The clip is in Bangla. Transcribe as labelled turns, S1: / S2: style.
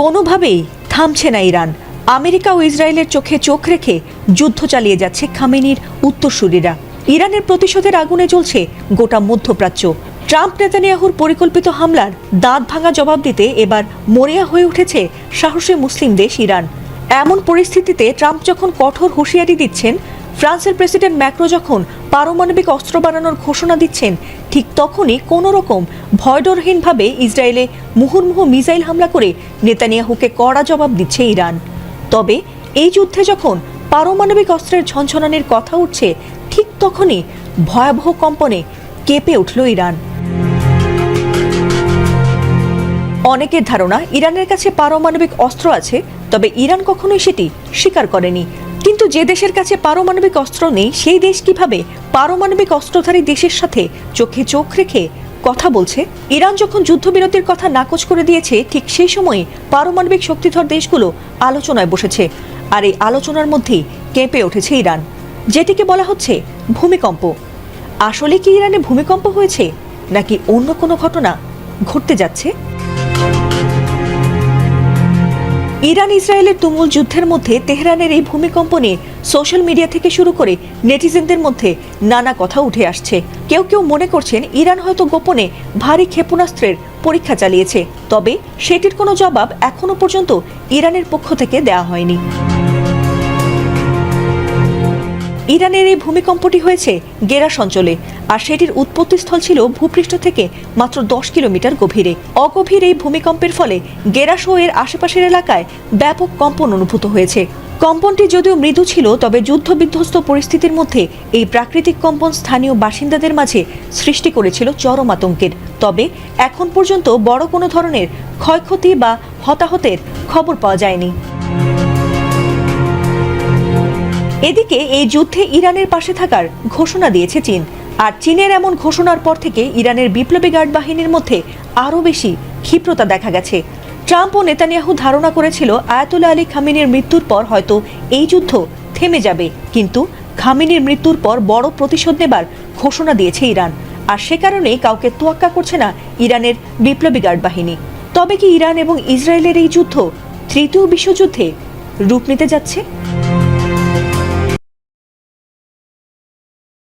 S1: কোনোভাবেই থামছে না ইরান। আমেরিকা ও ইসরায়েলের চোখে চোখ রেখে যুদ্ধ চালিয়ে যাচ্ছে খামেনির উত্তরসূরিরা। ইরানের প্রতিশোধের আগুনে জ্বলছে গোটা মধ্যপ্রাচ্য। ট্রাম্প নেতানিয়াহুর পরিকল্পিত হামলার দাঁত ভাঙা জবাব দিতে এবার মরিয়া হয়ে উঠেছে সাহসী মুসলিম দেশ ইরান। এমন পরিস্থিতিতে ট্রাম্প যখন কঠোর হুঁশিয়ারি দিচ্ছেন, ফ্রান্সের প্রেসিডেন্ট ম্যাক্রো যখন পারমাণবিক অস্ত্র বানানোর ঘোষণা দিচ্ছেন, ঠিক তখনই কোনো রকম ভয়ডরহীনভাবে ইসরায়েলে মুহুর্মুহু মিসাইল হামলা করে নেতানিয়াহুকে কড়া জবাব দিচ্ছে ইরান। তবে এই যুদ্ধে যখন পারমাণবিক অস্ত্রের ঝনঝনানির কথা উঠছে, ঠিক তখনই ভয়াবহ কম্পনে কেঁপে উঠল ইরান। অনেকের ধারণা ইরানের কাছে পারমাণবিক অস্ত্র আছে, তবে ইরান কখনোই সেটি স্বীকার করেনি। কিন্তু যে দেশের কাছে পারমাণবিক অস্ত্র নেই, সেই দেশ কিভাবে পারমাণবিক অস্ত্রধারী দেশের সাথে চোখে চোখ রেখে কথা বলছে? ইরান যখন যুদ্ধবিরতির কথা নাকচ করে দিয়েছে, ঠিক সেই সময় পারমাণবিক শক্তিধর দেশগুলো আলোচনায় বসেছে। আর এই আলোচনার মধ্যেই কেঁপে উঠেছে ইরান, যেটিকে বলা হচ্ছে ভূমিকম্প। আসলে কি ইরানে ভূমিকম্প হয়েছে, নাকি অন্য কোনো ঘটনা ঘটতে যাচ্ছে? ইরান ইসরায়েলের তুমুল যুদ্ধের মধ্যে তেহরানের এই ভূমিকম্প নিয়ে সোশ্যাল মিডিয়া থেকে শুরু করে নেটিজেনদের মধ্যে নানা কথা উঠে আসছে। কেউ কেউ মনে করছেন ইরান হয়তো গোপনে ভারী ক্ষেপণাস্ত্রের পরীক্ষা চালিয়েছে, তবে সেটির কোনো জবাব এখনো পর্যন্ত ইরানের পক্ষ থেকে দেওয়া হয়নি। ইরানের এই ভূমিকম্পটি হয়েছে গেরাস অঞ্চলে, আর সেটির উৎপত্তিস্থল ছিল ভূপৃষ্ঠ থেকে মাত্র 10 কিলোমিটার গভীরে। অগভীর এই ভূমিকম্পের ফলে গেরাস ও এর আশেপাশের এলাকায় ব্যাপক কম্পন অনুভূত হয়েছে। কম্পনটি যদিও মৃদু ছিল, তবে যুদ্ধবিধ্বস্ত পরিস্থিতির মধ্যে এই প্রাকৃতিক কম্পন স্থানীয় বাসিন্দাদের মাঝে সৃষ্টি করেছিল চরম আতঙ্কের। তবে এখন পর্যন্ত বড় কোনো ধরনের ক্ষয়ক্ষতি বা হতাহতের খবর পাওয়া যায়নি। এদিকে এই যুদ্ধে ইরানের পাশে থাকার ঘোষণা দিয়েছে চীন। আর চীনের এমন ঘোষণার পর থেকে ইরানের বিপ্লবী গার্ড বাহিনীর মধ্যে আরও বেশি ক্ষিপ্রতা দেখা গেছে। ট্রাম্প ও নেতানিয়াহু ধারণা করেছিল আয়াতুল্লাহ আলী খামেনির মৃত্যুর পর হয়তো এই যুদ্ধ থেমে যাবে, কিন্তু খামেনির মৃত্যুর পর বড় প্রতিশোধ নেবার ঘোষণা দিয়েছে ইরান। আর সে কারণেই কাউকে তোয়াক্কা করছে না ইরানের বিপ্লবী গার্ড বাহিনী। তবে কি ইরান এবং ইসরায়েলের এই যুদ্ধ তৃতীয় বিশ্বযুদ্ধে রূপ নিতে যাচ্ছে?